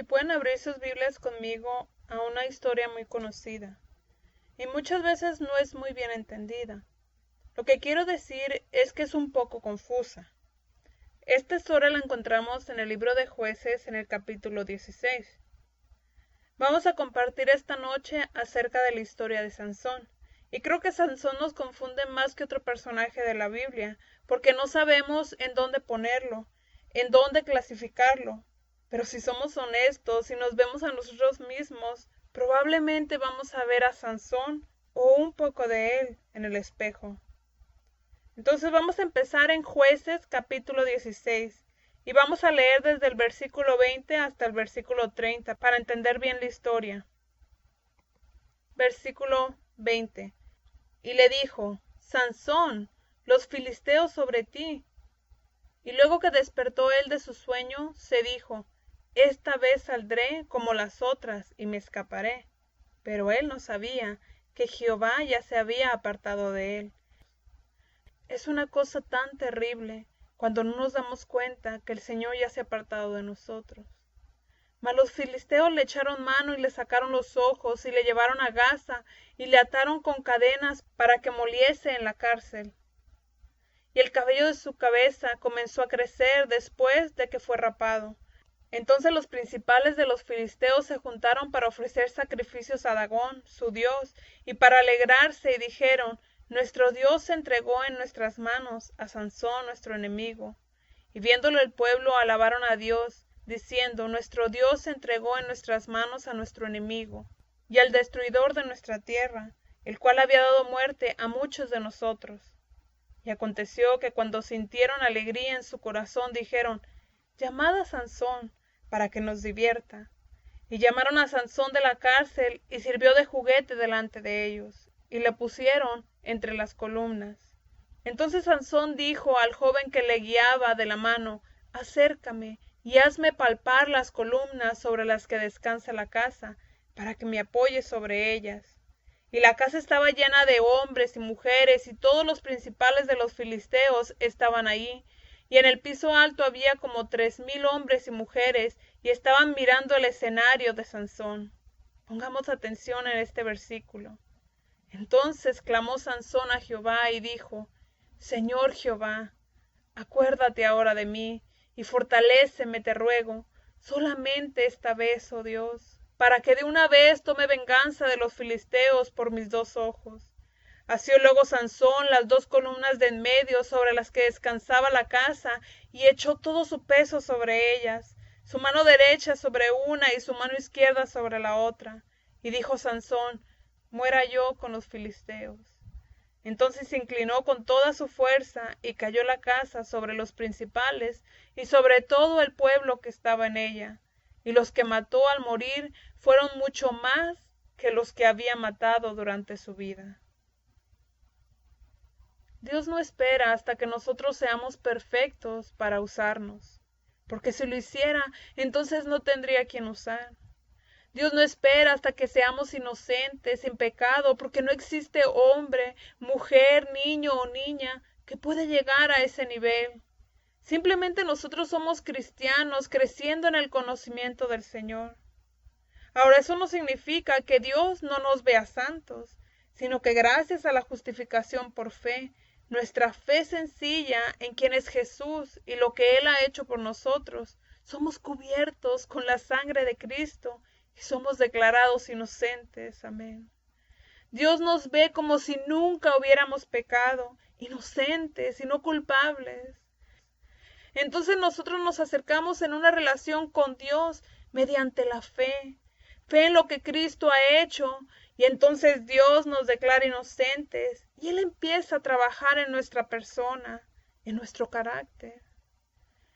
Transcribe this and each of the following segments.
pueden abrir sus Biblias conmigo a una historia muy conocida y muchas veces no es muy bien entendida. Lo que quiero decir es que es un poco confusa. Esta historia la encontramos en el libro de Jueces en el capítulo 16. Vamos a compartir esta noche acerca de la historia de Sansón. Y creo que Sansón nos confunde más que otro personaje de la Biblia, porque no sabemos en dónde ponerlo, en dónde clasificarlo. Pero si somos honestos y nos vemos a nosotros mismos, probablemente vamos a ver a Sansón o un poco de él en el espejo. Entonces vamos a empezar en Jueces capítulo 16 y vamos a leer desde el versículo 20 hasta el versículo 30 para entender bien la historia. Versículo 20. Y le dijo: Sansón, los filisteos sobre ti. Y luego que despertó él de su sueño, se dijo: esta vez saldré como las otras y me escaparé. Pero él no sabía que Jehová ya se había apartado de él. Es una cosa tan terrible cuando no nos damos cuenta que el Señor ya se ha apartado de nosotros. Mas los filisteos le echaron mano y le sacaron los ojos y le llevaron a Gaza y le ataron con cadenas para que moliese en la cárcel. Y el cabello de su cabeza comenzó a crecer después de que fue rapado. Entonces los principales de los filisteos se juntaron para ofrecer sacrificios a Dagón, su dios, y para alegrarse, y dijeron: nuestro Dios se entregó en nuestras manos a Sansón nuestro enemigo. Y viéndolo el pueblo, alabaron a Dios, diciendo: nuestro Dios se entregó en nuestras manos a nuestro enemigo, y al destruidor de nuestra tierra, el cual había dado muerte a muchos de nosotros. Y aconteció que cuando sintieron alegría en su corazón, dijeron: llamad a Sansón, para que nos divierta. Y llamaron a Sansón de la cárcel, y sirvió de juguete delante de ellos, y le pusieron entre las columnas. Entonces Sansón dijo al joven que le guiaba de la mano: acércame, y hazme palpar las columnas sobre las que descansa la casa, para que me apoye sobre ellas. Y la casa estaba llena de hombres y mujeres, y todos los principales de los filisteos estaban allí. Y en el piso alto había como 3,000 hombres y mujeres, y estaban mirando el escenario de Sansón. Pongamos atención en este versículo. Entonces clamó Sansón a Jehová y dijo: Señor Jehová, acuérdate ahora de mí, y fortaléceme, te ruego, solamente esta vez, oh Dios, para que de una vez tome venganza de los filisteos por mis 2 ojos. Asió luego Sansón las 2 columnas de en medio sobre las que descansaba la casa, y echó todo su peso sobre ellas, su mano derecha sobre una y su mano izquierda sobre la otra. Y dijo Sansón: muera yo con los filisteos. Entonces se inclinó con toda su fuerza, y cayó la casa sobre los principales, y sobre todo el pueblo que estaba en ella. Y los que mató al morir fueron mucho más que los que había matado durante su vida. Dios no espera hasta que nosotros seamos perfectos para usarnos, porque si lo hiciera, entonces no tendría quien usar. Dios no espera hasta que seamos inocentes, sin pecado, porque no existe hombre, mujer, niño o niña que pueda llegar a ese nivel. Simplemente nosotros somos cristianos creciendo en el conocimiento del Señor. Ahora, eso no significa que Dios no nos vea santos, sino que gracias a la justificación por fe, nuestra fe sencilla en quien es Jesús y lo que Él ha hecho por nosotros, somos cubiertos con la sangre de Cristo y somos declarados inocentes. Amén. Dios nos ve como si nunca hubiéramos pecado, inocentes y no culpables. Entonces nosotros nos acercamos en una relación con Dios mediante la fe en lo que Cristo ha hecho, y entonces Dios nos declara inocentes y Él empieza a trabajar en nuestra persona, en nuestro carácter.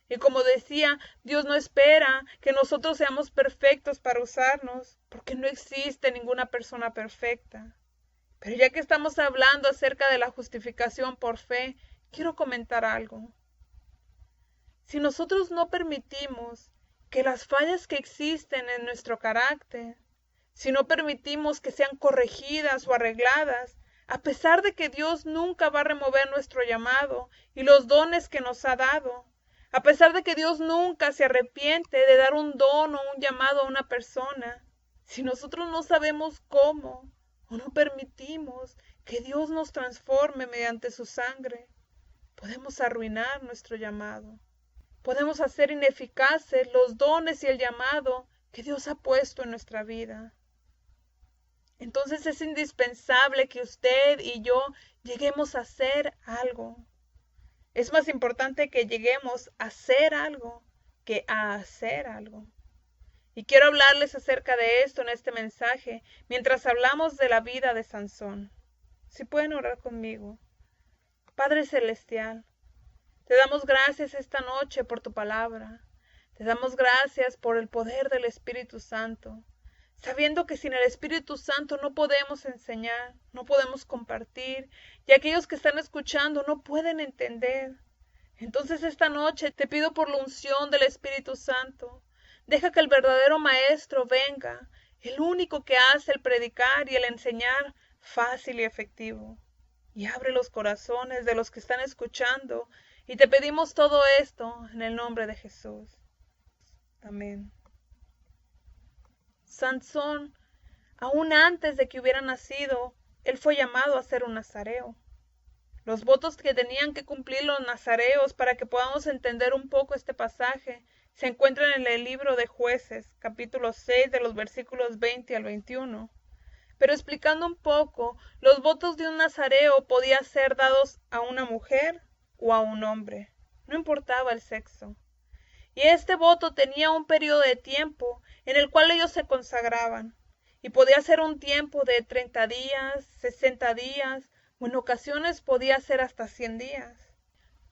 Y como decía, Dios no espera que nosotros seamos perfectos para usarnos, porque no existe ninguna persona perfecta. Pero ya que estamos hablando acerca de la justificación por fe, quiero comentar algo. Si nosotros no permitimos que las fallas que existen en nuestro carácter, si no permitimos que sean corregidas o arregladas, a pesar de que Dios nunca va a remover nuestro llamado y los dones que nos ha dado, A pesar de que Dios nunca se arrepiente de dar un don o un llamado a una persona, si nosotros no sabemos cómo o no permitimos que Dios nos transforme mediante su sangre, podemos arruinar nuestro llamado. Podemos hacer ineficaces los dones y el llamado que Dios ha puesto en nuestra vida. Entonces es indispensable que usted y yo lleguemos a hacer algo. Es más importante que lleguemos a hacer algo que a hacer algo. Y quiero hablarles acerca de esto en este mensaje mientras hablamos de la vida de Sansón. Si pueden orar conmigo. Padre Celestial, te damos gracias esta noche por tu palabra. Te damos gracias por el poder del Espíritu Santo, sabiendo que sin el Espíritu Santo no podemos enseñar, no podemos compartir, y aquellos que están escuchando no pueden entender. Entonces esta noche te pido por la unción del Espíritu Santo. Deja que el verdadero Maestro venga, el único que hace el predicar y el enseñar fácil y efectivo. Y abre los corazones de los que están escuchando, y te pedimos todo esto en el nombre de Jesús. Amén. Sansón, aún antes de que hubiera nacido, él fue llamado a ser un nazareo. Los votos que tenían que cumplir los nazareos para que podamos entender un poco este pasaje se encuentran en el libro de Jueces, capítulo 6, de los versículos 20 al 21. Pero explicando un poco, los votos de un nazareo podían ser dados a una mujer o a un hombre, no importaba el sexo. Y este voto tenía un periodo de tiempo en el cual ellos se consagraban, y podía ser un tiempo de 30 días, 60 días, o en ocasiones podía ser hasta 100 días.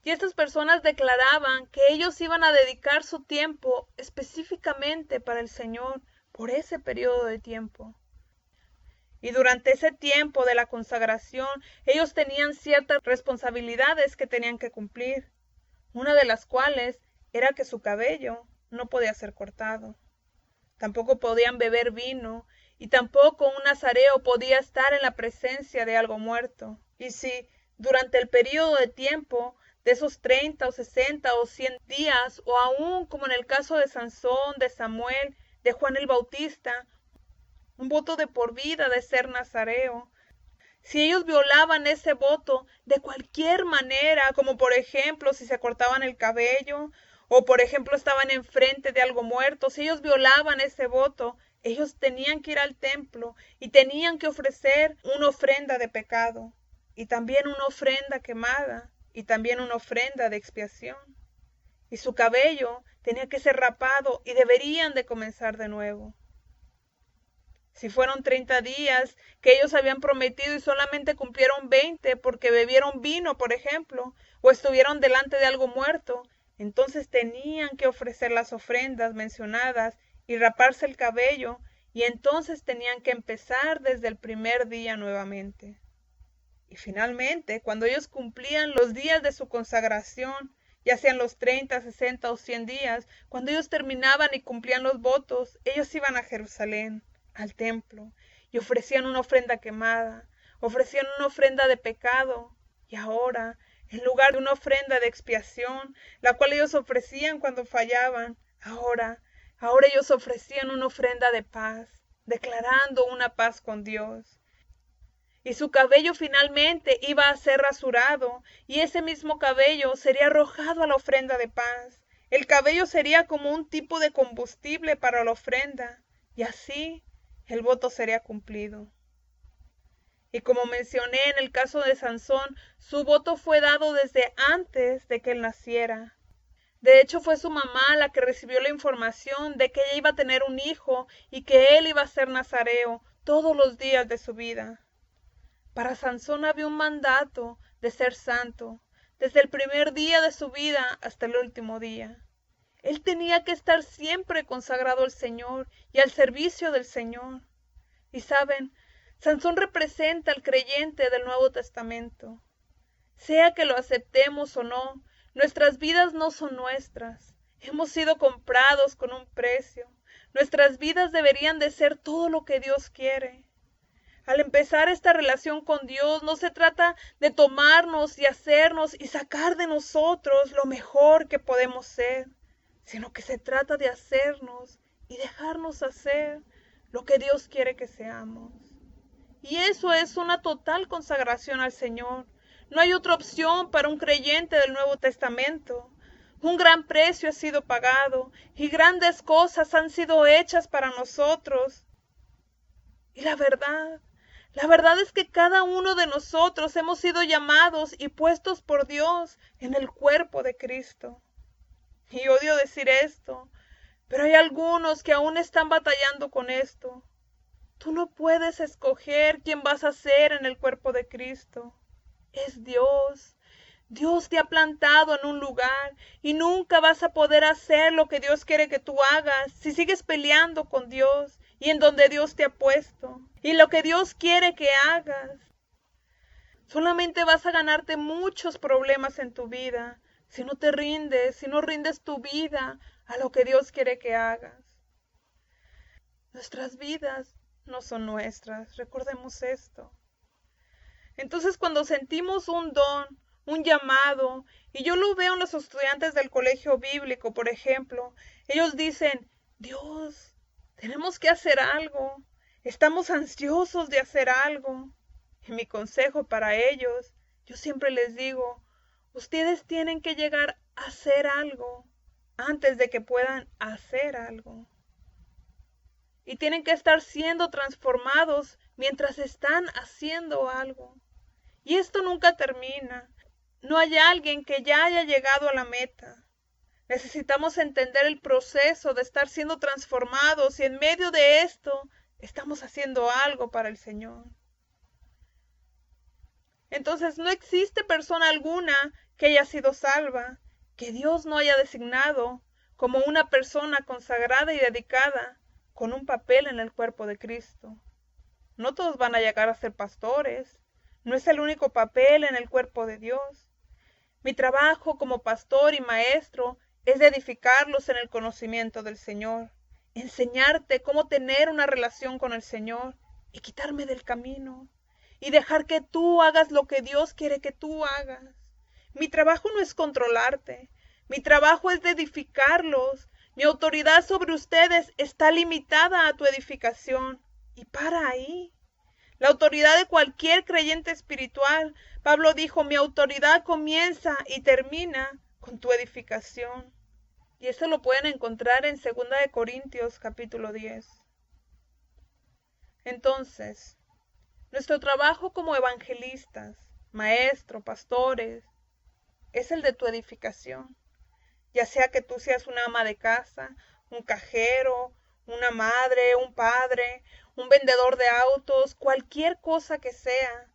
Y estas personas declaraban que ellos iban a dedicar su tiempo específicamente para el Señor por ese periodo de tiempo. Y durante ese tiempo de la consagración, ellos tenían ciertas responsabilidades que tenían que cumplir, una de las cuales era que su cabello no podía ser cortado. Tampoco podían beber vino, y tampoco un nazareo podía estar en la presencia de algo muerto. Y si durante el periodo de tiempo de esos 30 o 60 o 100 días, o aún como en el caso de Sansón, de Samuel, de Juan el Bautista, un voto de por vida de ser nazareo, si ellos violaban ese voto de cualquier manera, como por ejemplo si se cortaban el cabello, o por ejemplo estaban enfrente de algo muerto, si ellos violaban ese voto, ellos tenían que ir al templo y tenían que ofrecer una ofrenda de pecado, y también una ofrenda quemada, y también una ofrenda de expiación. Y su cabello tenía que ser rapado y deberían de comenzar de nuevo. Si fueron 30 días que ellos habían prometido y solamente cumplieron 20 porque bebieron vino, por ejemplo, o estuvieron delante de algo muerto, entonces tenían que ofrecer las ofrendas mencionadas y raparse el cabello, y entonces tenían que empezar desde el primer día nuevamente. Y finalmente, cuando ellos cumplían los días de su consagración, ya sean los 30, 60 o 100 días, cuando ellos terminaban y cumplían los votos, ellos iban a Jerusalén, al templo, y ofrecían una ofrenda quemada, ofrecían una ofrenda de pecado, y ahora, en lugar de una ofrenda de expiación, la cual ellos ofrecían cuando fallaban, ahora ellos ofrecían una ofrenda de paz, declarando una paz con Dios. Y su cabello finalmente iba a ser rasurado, y ese mismo cabello sería arrojado a la ofrenda de paz. El cabello sería como un tipo de combustible para la ofrenda, y así el voto sería cumplido. Y como mencioné en el caso de Sansón, su voto fue dado desde antes de que él naciera. De hecho, fue su mamá la que recibió la información de que ella iba a tener un hijo y que él iba a ser nazareo todos los días de su vida. Para Sansón había un mandato de ser santo, desde el primer día de su vida hasta el último día. Él tenía que estar siempre consagrado al Señor y al servicio del Señor. Y saben, Sansón representa al creyente del Nuevo Testamento. Sea que lo aceptemos o no, nuestras vidas no son nuestras. Hemos sido comprados con un precio. Nuestras vidas deberían de ser todo lo que Dios quiere. Al empezar esta relación con Dios, no se trata de tomarnos y hacernos y sacar de nosotros lo mejor que podemos ser, sino que se trata de hacernos y dejarnos hacer lo que Dios quiere que seamos. Y eso es una total consagración al Señor. No hay otra opción para un creyente del Nuevo Testamento. Un gran precio ha sido pagado y grandes cosas han sido hechas para nosotros. Y la verdad es que cada uno de nosotros hemos sido llamados y puestos por Dios en el cuerpo de Cristo. Y odio decir esto, pero hay algunos que aún están batallando con esto. Tú no puedes escoger quién vas a ser en el cuerpo de Cristo. Es Dios. Dios te ha plantado en un lugar y nunca vas a poder hacer lo que Dios quiere que tú hagas si sigues peleando con Dios y en donde Dios te ha puesto y lo que Dios quiere que hagas. Solamente vas a ganarte muchos problemas en tu vida si no te rindes, si no rindes tu vida a lo que Dios quiere que hagas. Nuestras vidas no son nuestras, recordemos esto. Entonces cuando sentimos un don, un llamado, y yo lo veo en los estudiantes del colegio bíblico, por ejemplo, ellos dicen, Dios, tenemos que hacer algo, estamos ansiosos de hacer algo. Y mi consejo para ellos, yo siempre les digo, ustedes tienen que llegar a hacer algo antes de que puedan hacer algo. Y tienen que estar siendo transformados mientras están haciendo algo. Y esto nunca termina. No hay alguien que ya haya llegado a la meta. Necesitamos entender el proceso de estar siendo transformados y en medio de esto estamos haciendo algo para el Señor. Entonces no existe persona alguna que haya sido salva, que Dios no haya designado como una persona consagrada y dedicada con un papel en el cuerpo de Cristo. No todos van a llegar a ser pastores. No es el único papel en el cuerpo de Dios. Mi trabajo como pastor y maestro es de edificarlos en el conocimiento del Señor, enseñarte cómo tener una relación con el Señor y quitarme del camino y dejar que tú hagas lo que Dios quiere que tú hagas. Mi trabajo no es controlarte, mi trabajo es de edificarlos. Mi autoridad sobre ustedes está limitada a tu edificación y para ahí. La autoridad de cualquier creyente espiritual, Pablo dijo, mi autoridad comienza y termina con tu edificación. Y eso lo pueden encontrar en 2 Corintios capítulo 10. Entonces, nuestro trabajo como evangelistas, maestros, pastores, es el de tu edificación. Ya sea que tú seas una ama de casa, un cajero, una madre, un padre, un vendedor de autos, cualquier cosa que sea,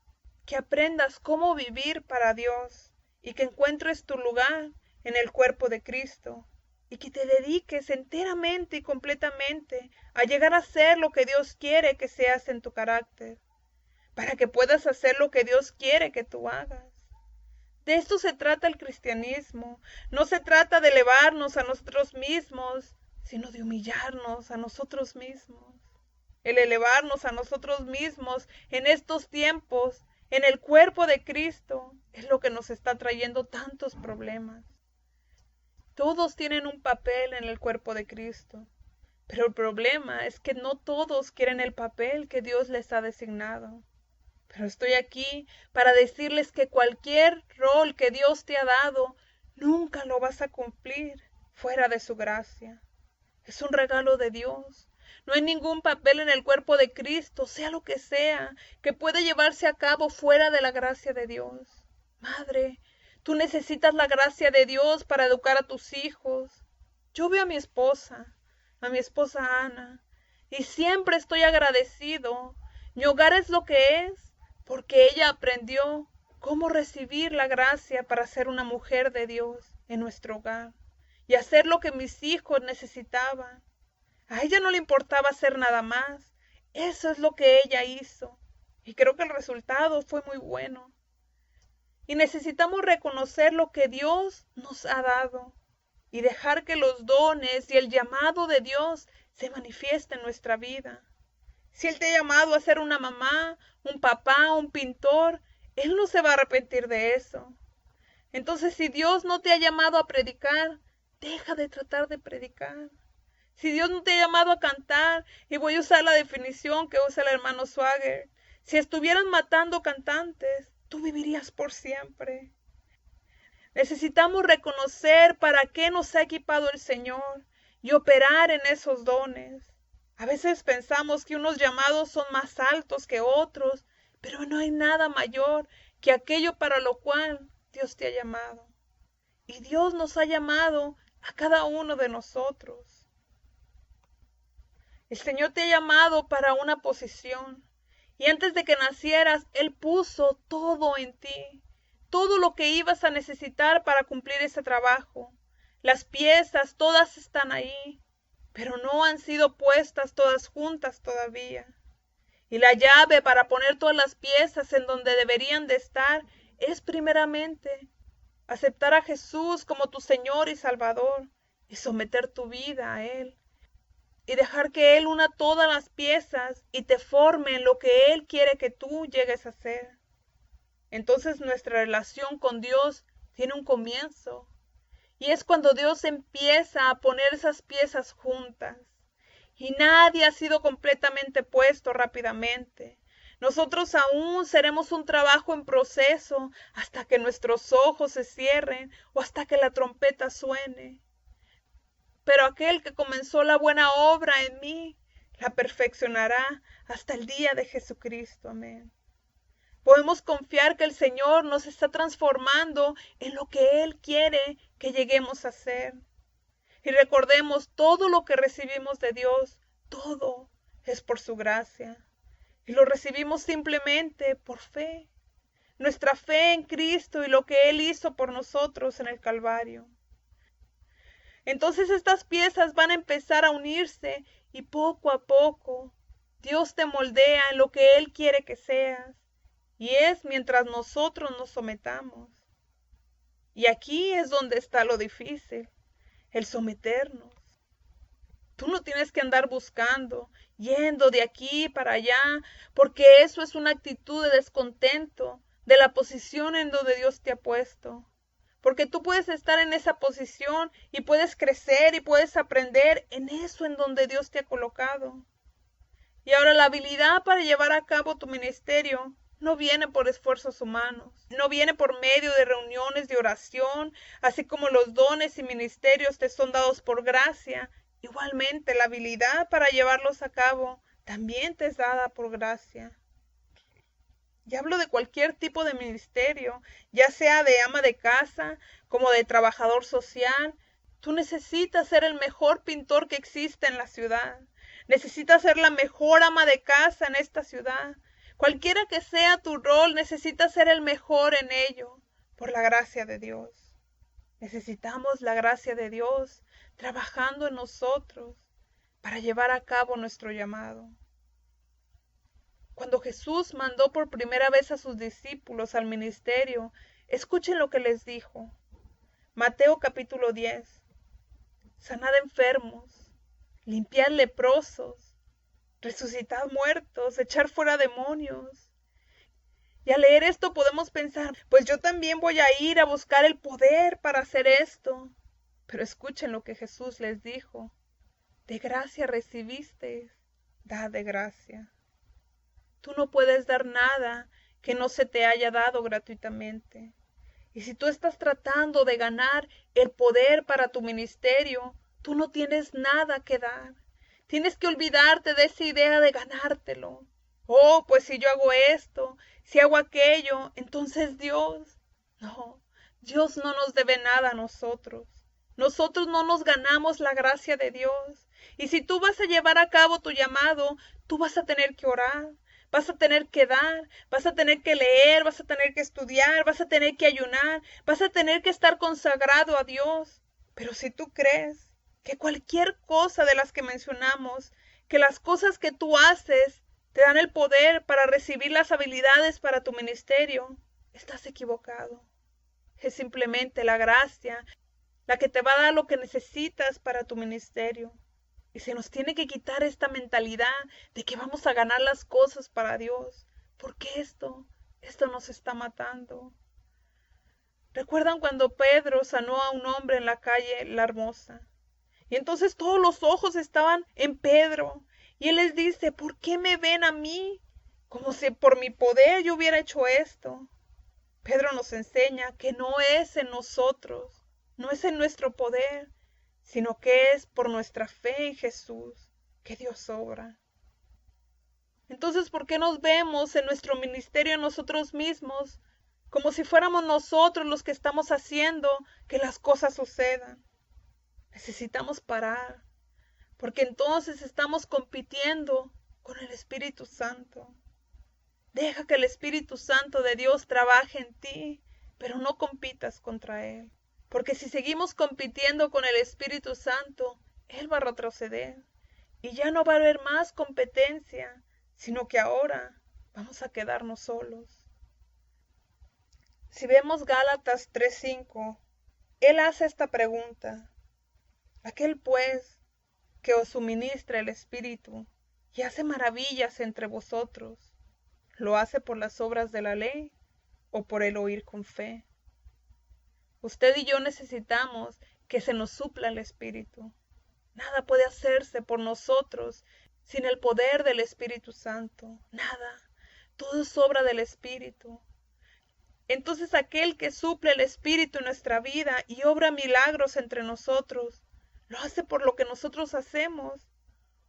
que aprendas cómo vivir para Dios y que encuentres tu lugar en el cuerpo de Cristo y que te dediques enteramente y completamente a llegar a ser lo que Dios quiere que seas en tu carácter, para que puedas hacer lo que Dios quiere que tú hagas. De esto se trata el cristianismo. No se trata de elevarnos a nosotros mismos, sino de humillarnos a nosotros mismos. El elevarnos a nosotros mismos en estos tiempos, en el cuerpo de Cristo, es lo que nos está trayendo tantos problemas. Todos tienen un papel en el cuerpo de Cristo, pero el problema es que no todos quieren el papel que Dios les ha designado. Pero estoy aquí para decirles que cualquier rol que Dios te ha dado, nunca lo vas a cumplir fuera de su gracia. Es un regalo de Dios. No hay ningún papel en el cuerpo de Cristo, sea lo que sea, que pueda llevarse a cabo fuera de la gracia de Dios. Madre, tú necesitas la gracia de Dios para educar a tus hijos. Yo veo a mi esposa Ana, y siempre estoy agradecido. Mi hogar es lo que es, porque ella aprendió cómo recibir la gracia para ser una mujer de Dios en nuestro hogar y hacer lo que mis hijos necesitaban. A ella no le importaba hacer nada más. Eso es lo que ella hizo. Y creo que el resultado fue muy bueno. Y necesitamos reconocer lo que Dios nos ha dado y dejar que los dones y el llamado de Dios se manifiesten en nuestra vida. Si Él te ha llamado a ser una mamá, un papá, un pintor, Él no se va a arrepentir de eso. Entonces, si Dios no te ha llamado a predicar, deja de tratar de predicar. Si Dios no te ha llamado a cantar, y voy a usar la definición que usa el hermano Swagger, si estuvieran matando cantantes, tú vivirías por siempre. Necesitamos reconocer para qué nos ha equipado el Señor y operar en esos dones. A veces pensamos que unos llamados son más altos que otros, pero no hay nada mayor que aquello para lo cual Dios te ha llamado. Y Dios nos ha llamado a cada uno de nosotros. El Señor te ha llamado para una posición. Y antes de que nacieras, Él puso todo en ti. Todo lo que ibas a necesitar para cumplir ese trabajo. Las piezas, todas están ahí, pero no han sido puestas todas juntas todavía. Y la llave para poner todas las piezas en donde deberían de estar es primeramente aceptar a Jesús como tu Señor y Salvador y someter tu vida a Él. Y dejar que Él una todas las piezas y te forme en lo que Él quiere que tú llegues a ser. Entonces nuestra relación con Dios tiene un comienzo. Y es cuando Dios empieza a poner esas piezas juntas. Y nadie ha sido completamente puesto rápidamente. Nosotros aún seremos un trabajo en proceso hasta que nuestros ojos se cierren o hasta que la trompeta suene. Pero aquel que comenzó la buena obra en mí, la perfeccionará hasta el día de Jesucristo. Amén. Podemos confiar que el Señor nos está transformando en lo que Él quiere que lleguemos a ser. Y recordemos, todo lo que recibimos de Dios, todo es por su gracia. Y lo recibimos simplemente por fe. Nuestra fe en Cristo y lo que Él hizo por nosotros en el Calvario. Entonces estas piezas van a empezar a unirse y poco a poco Dios te moldea en lo que Él quiere que seas. Y es mientras nosotros nos sometamos. Y aquí es donde está lo difícil, el someternos. Tú no tienes que andar buscando, yendo de aquí para allá, porque eso es una actitud de descontento de la posición en donde Dios te ha puesto. Porque tú puedes estar en esa posición y puedes crecer y puedes aprender en eso en donde Dios te ha colocado. Y ahora la habilidad para llevar a cabo tu ministerio no viene por esfuerzos humanos, no viene por medio de reuniones de oración, así como los dones y ministerios te son dados por gracia. Igualmente la habilidad para llevarlos a cabo también te es dada por gracia. Y hablo de cualquier tipo de ministerio, ya sea de ama de casa, como de trabajador social. Tú necesitas ser el mejor pintor que existe en la ciudad. Necesitas ser la mejor ama de casa en esta ciudad. Cualquiera que sea tu rol, necesitas ser el mejor en ello, por la gracia de Dios. Necesitamos la gracia de Dios trabajando en nosotros para llevar a cabo nuestro llamado. Cuando Jesús mandó por primera vez a sus discípulos al ministerio, escuchen lo que les dijo. Mateo capítulo 10. Sanad enfermos, limpiad leprosos, resucitad muertos, echar fuera demonios. Y al leer esto podemos pensar, pues yo también voy a ir a buscar el poder para hacer esto. Pero escuchen lo que Jesús les dijo. De gracia recibisteis, dad de gracia. Tú no puedes dar nada que no se te haya dado gratuitamente. Y si tú estás tratando de ganar el poder para tu ministerio, tú no tienes nada que dar. Tienes que olvidarte de esa idea de ganártelo. Oh, pues si yo hago esto, si hago aquello, entonces Dios. No, Dios no nos debe nada a nosotros. Nosotros no nos ganamos la gracia de Dios. Y si tú vas a llevar a cabo tu llamado, tú vas a tener que orar. Vas a tener que dar, vas a tener que leer, vas a tener que estudiar, vas a tener que ayunar, vas a tener que estar consagrado a Dios. Pero si tú crees que cualquier cosa de las que mencionamos, que las cosas que tú haces te dan el poder para recibir las habilidades para tu ministerio, estás equivocado. Es simplemente la gracia la que te va a dar lo que necesitas para tu ministerio. Y se nos tiene que quitar esta mentalidad de que vamos a ganar las cosas para Dios. Porque esto nos está matando. ¿Recuerdan cuando Pedro sanó a un hombre en la calle La Hermosa? Y entonces todos los ojos estaban en Pedro. Y él les dice, ¿por qué me ven a mí? Como si por mi poder yo hubiera hecho esto. Pedro nos enseña que no es en nosotros, no es en nuestro poder, sino que es por nuestra fe en Jesús que Dios obra. Entonces, ¿por qué nos vemos en nuestro ministerio nosotros mismos como si fuéramos nosotros los que estamos haciendo que las cosas sucedan? Necesitamos parar, porque entonces estamos compitiendo con el Espíritu Santo. Deja que el Espíritu Santo de Dios trabaje en ti, pero no compitas contra Él. Porque si seguimos compitiendo con el Espíritu Santo, Él va a retroceder. Y ya no va a haber más competencia, sino que ahora vamos a quedarnos solos. Si vemos Gálatas 3:5, Él hace esta pregunta. Aquel pues que os suministra el Espíritu y hace maravillas entre vosotros, ¿lo hace por las obras de la ley o por el oír con fe? Usted y yo necesitamos que se nos supla el Espíritu. Nada puede hacerse por nosotros sin el poder del Espíritu Santo. Nada. Todo es obra del Espíritu. Entonces aquel que suple el Espíritu en nuestra vida y obra milagros entre nosotros, ¿lo hace por lo que nosotros hacemos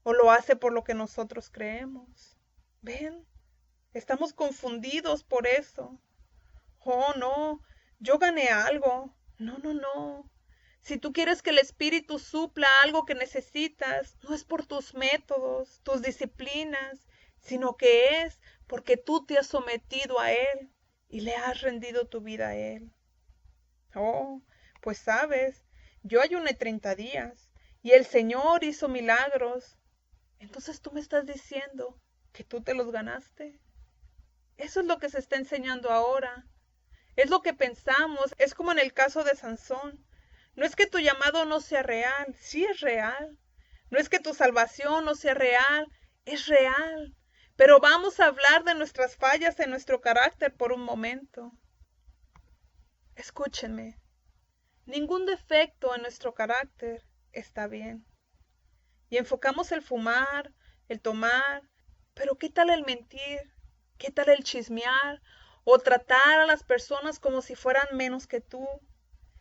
o lo hace por lo que nosotros creemos? ¿Ven? Estamos confundidos por eso. Oh, no, yo gané algo. No. Si tú quieres que el Espíritu supla algo que necesitas, no es por tus métodos, tus disciplinas, sino que es porque tú te has sometido a Él y le has rendido tu vida a Él. Oh, pues sabes, yo ayuné 30 días y el Señor hizo milagros. Entonces tú me estás diciendo que tú te los ganaste. Eso es lo que se está enseñando ahora. Es lo que pensamos. Es como en el caso de Sansón. No es que tu llamado no sea real. Sí es real. No es que tu salvación no sea real. Es real. Pero vamos a hablar de nuestras fallas en nuestro carácter por un momento. Escúchenme. Ningún defecto en nuestro carácter está bien. Y enfocamos el fumar, el tomar. Pero ¿qué tal el mentir? ¿Qué tal el chismear o tratar a las personas como si fueran menos que tú?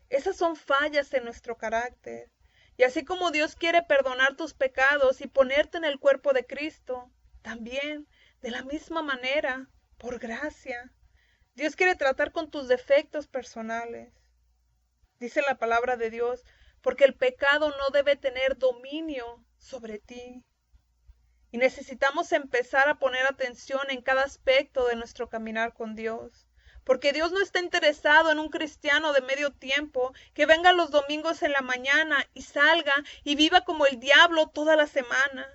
Esas son fallas en nuestro carácter. Y así como Dios quiere perdonar tus pecados y ponerte en el cuerpo de Cristo, también, de la misma manera, por gracia, Dios quiere tratar con tus defectos personales. Dice la palabra de Dios, porque el pecado no debe tener dominio sobre ti. Y necesitamos empezar a poner atención en cada aspecto de nuestro caminar con Dios. Porque Dios no está interesado en un cristiano de medio tiempo que venga los domingos en la mañana y salga y viva como el diablo toda la semana.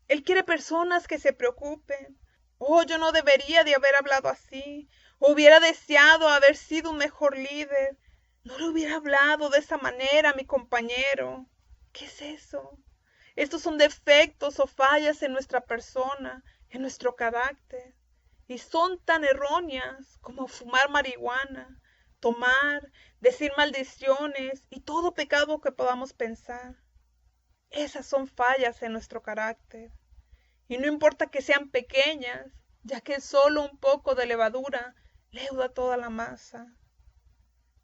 Él quiere personas que se preocupen. Oh, yo no debería de haber hablado así. Hubiera deseado haber sido un mejor líder. No le hubiera hablado de esa manera a mi compañero. ¿Qué es eso? Estos son defectos o fallas en nuestra persona, en nuestro carácter. Y son tan erróneas como fumar marihuana, tomar, decir maldiciones y todo pecado que podamos pensar. Esas son fallas en nuestro carácter. Y no importa que sean pequeñas, ya que solo un poco de levadura leuda toda la masa.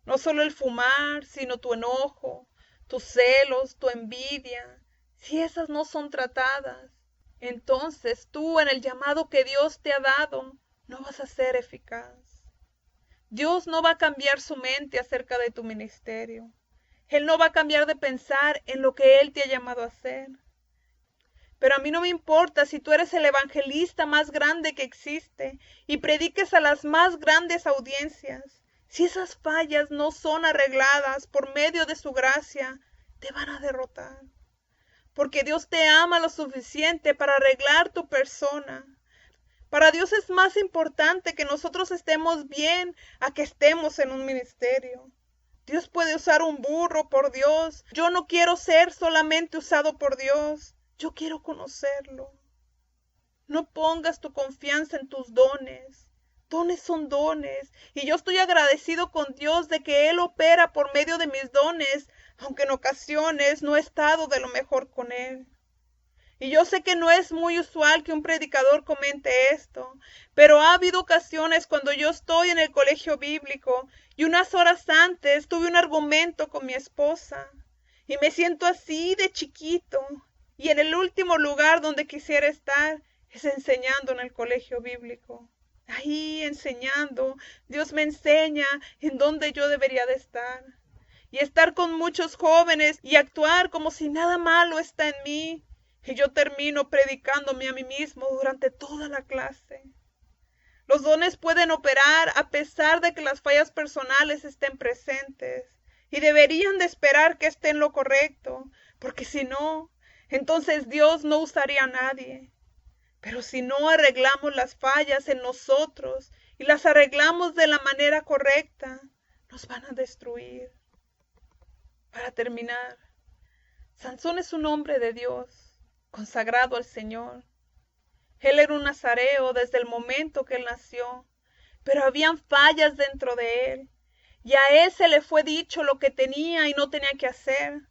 No solo el fumar, sino tu enojo, tus celos, tu envidia. Si esas no son tratadas, entonces tú en el llamado que Dios te ha dado no vas a ser eficaz. Dios no va a cambiar su mente acerca de tu ministerio. Él no va a cambiar de pensar en lo que Él te ha llamado a hacer. Pero a mí no me importa si tú eres el evangelista más grande que existe y prediques a las más grandes audiencias. Si esas fallas no son arregladas por medio de su gracia, te van a derrotar. Porque Dios te ama lo suficiente para arreglar tu persona. Para Dios es más importante que nosotros estemos bien a que estemos en un ministerio. Dios puede usar un burro por Dios. Yo no quiero ser solamente usado por Dios. Yo quiero conocerlo. No pongas tu confianza en tus dones. Dones son dones, y yo estoy agradecido con Dios de que Él opera por medio de mis dones, aunque en ocasiones no he estado de lo mejor con Él. Y yo sé que no es muy usual que un predicador comente esto, pero ha habido ocasiones cuando yo estoy en el colegio bíblico y unas horas antes tuve un argumento con mi esposa y me siento así de chiquito, y en el último lugar donde quisiera estar es enseñando en el colegio bíblico. Ahí enseñando, Dios me enseña en dónde yo debería de estar y estar con muchos jóvenes y actuar como si nada malo está en mí. Y yo termino predicándome a mí mismo durante toda la clase. Los dones pueden operar a pesar de que las fallas personales estén presentes. Y deberían de esperar que esté en lo correcto, porque si no, entonces Dios no usaría a nadie. Pero si no arreglamos las fallas en nosotros y las arreglamos de la manera correcta, nos van a destruir. Para terminar, Sansón es un hombre de Dios, consagrado al Señor. Él era un nazareo desde el momento que él nació, pero habían fallas dentro de él, y a él se le fue dicho lo que tenía y no tenía que hacer.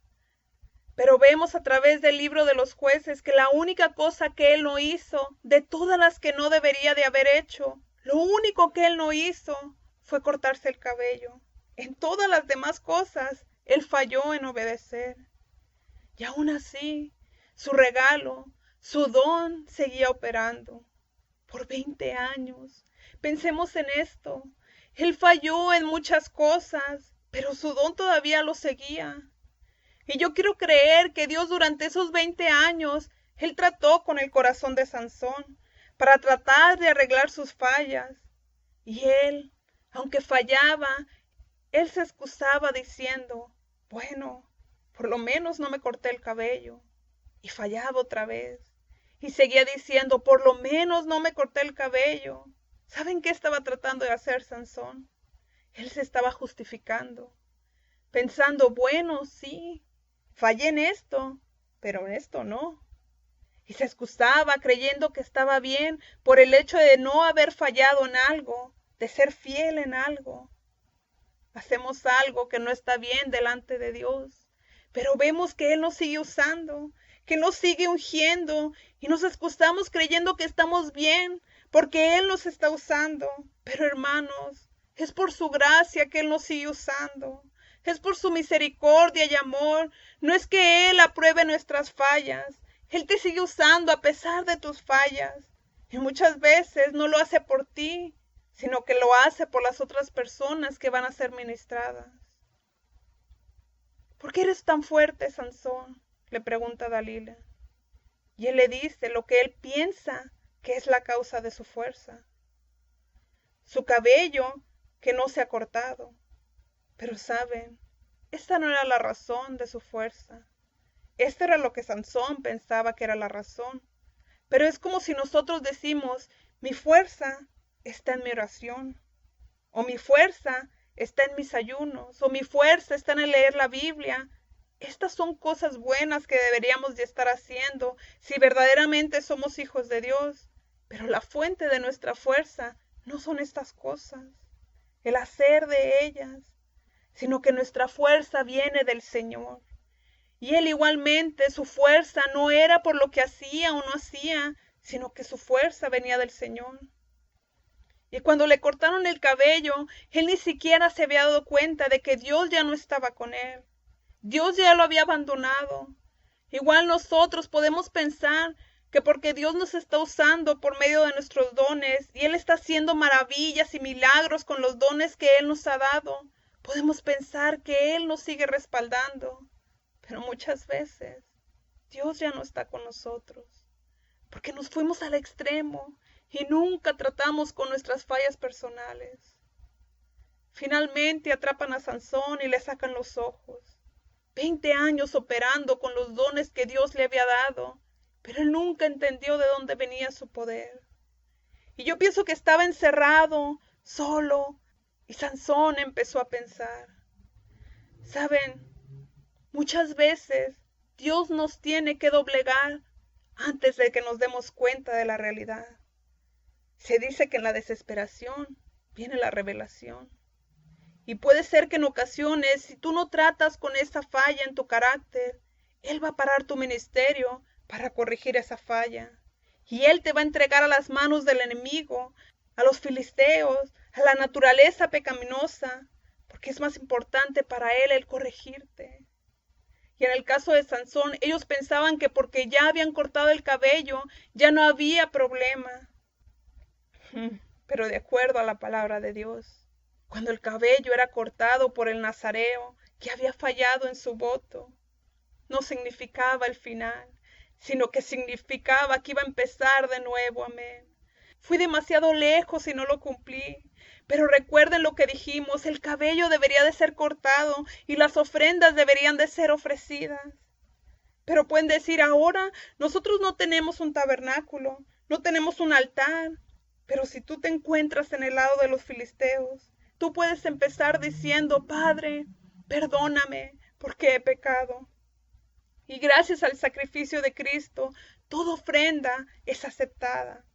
Pero vemos a través del libro de los jueces que la única cosa que él no hizo, de todas las que no debería de haber hecho, lo único que él no hizo fue cortarse el cabello. En todas las demás cosas, él falló en obedecer. Y aún así, su regalo, su don seguía operando. Por 20 años. Pensemos en esto. Él falló en muchas cosas, pero su don todavía lo seguía. Y yo quiero creer que Dios durante esos 20 años, Él trató con el corazón de Sansón para tratar de arreglar sus fallas. Y él, aunque fallaba, él se excusaba diciendo, bueno, por lo menos no me corté el cabello. Y fallaba otra vez. Y seguía diciendo, por lo menos no me corté el cabello. ¿Saben qué estaba tratando de hacer Sansón? Él se estaba justificando, pensando, bueno, sí, fallé en esto, pero en esto no. Y se excusaba creyendo que estaba bien por el hecho de no haber fallado en algo, de ser fiel en algo. Hacemos algo que no está bien delante de Dios, pero vemos que Él nos sigue usando, que nos sigue ungiendo y nos excusamos creyendo que estamos bien porque Él nos está usando. Pero hermanos, es por su gracia que Él nos sigue usando. Es por su misericordia y amor. No es que Él apruebe nuestras fallas. Él te sigue usando a pesar de tus fallas. Y muchas veces no lo hace por ti, sino que lo hace por las otras personas que van a ser ministradas. ¿Por qué eres tan fuerte, Sansón?, le pregunta Dalila. Y él le dice lo que él piensa que es la causa de su fuerza. Su cabello que no se ha cortado. Pero saben, esta no era la razón de su fuerza. Esto era lo que Sansón pensaba que era la razón. Pero es como si nosotros decimos, mi fuerza está en mi oración, o mi fuerza está en mis ayunos, o mi fuerza está en leer la Biblia. Estas son cosas buenas que deberíamos de estar haciendo si verdaderamente somos hijos de Dios. Pero la fuente de nuestra fuerza no son estas cosas, el hacer de ellas, sino que nuestra fuerza viene del Señor. Y Él igualmente, su fuerza no era por lo que hacía o no hacía, sino que su fuerza venía del Señor. Y cuando le cortaron el cabello, él ni siquiera se había dado cuenta de que Dios ya no estaba con él. Dios ya lo había abandonado. Igual nosotros podemos pensar que porque Dios nos está usando por medio de nuestros dones y Él está haciendo maravillas y milagros con los dones que Él nos ha dado, podemos pensar que Él nos sigue respaldando. Pero muchas veces Dios ya no está con nosotros, porque nos fuimos al extremo y nunca tratamos con nuestras fallas personales. Finalmente atrapan a Sansón y le sacan los ojos. 20 años operando con los dones que Dios le había dado, pero él nunca entendió de dónde venía su poder. Y yo pienso que estaba encerrado, solo, y Sansón empezó a pensar. ¿Saben? Muchas veces Dios nos tiene que doblegar antes de que nos demos cuenta de la realidad. Se dice que en la desesperación viene la revelación. Y puede ser que en ocasiones, si tú no tratas con esa falla en tu carácter, Él va a parar tu ministerio para corregir esa falla. Y Él te va a entregar a las manos del enemigo, a los filisteos, a la naturaleza pecaminosa, porque es más importante para Él el corregirte. Y en el caso de Sansón, ellos pensaban que porque ya habían cortado el cabello, ya no había problema. Pero de acuerdo a la palabra de Dios, cuando el cabello era cortado por el nazareo que había fallado en su voto, no significaba el final, sino que significaba que iba a empezar de nuevo. Amén. Fui demasiado lejos y no lo cumplí. Pero recuerden lo que dijimos, el cabello debería de ser cortado y las ofrendas deberían de ser ofrecidas. Pero pueden decir, ahora nosotros no tenemos un tabernáculo, no tenemos un altar. Pero si tú te encuentras en el lado de los filisteos, tú puedes empezar diciendo, Padre, perdóname porque he pecado. Y gracias al sacrificio de Cristo, toda ofrenda es aceptada.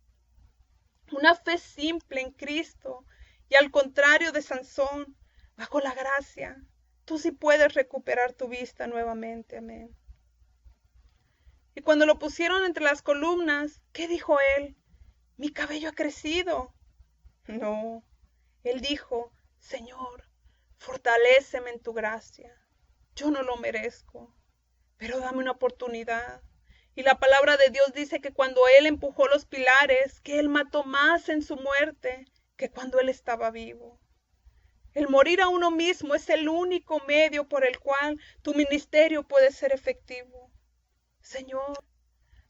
Una fe simple en Cristo y al contrario de Sansón, bajo la gracia, tú sí puedes recuperar tu vista nuevamente. Amén. Y cuando lo pusieron entre las columnas, ¿qué dijo él? Mi cabello ha crecido. No, él dijo, Señor, fortaléceme en tu gracia. Yo no lo merezco, pero dame una oportunidad. Y la palabra de Dios dice que cuando él empujó los pilares, que él mató más en su muerte que cuando él estaba vivo. El morir a uno mismo es el único medio por el cual tu ministerio puede ser efectivo. Señor,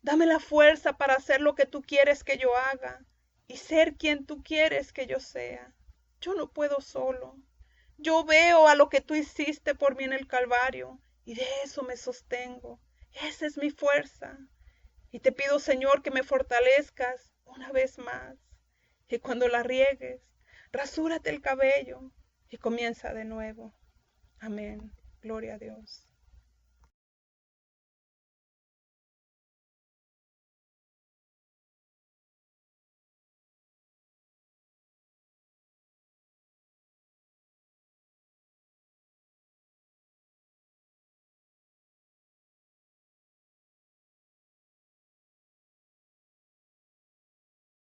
dame la fuerza para hacer lo que tú quieres que yo haga y ser quien tú quieres que yo sea. Yo no puedo solo. Yo veo a lo que tú hiciste por mí en el Calvario y de eso me sostengo. Esa es mi fuerza. Y te pido, Señor, que me fortalezcas una vez más. Y cuando la riegues, rasúrate el cabello y comienza de nuevo. Amén. Gloria a Dios.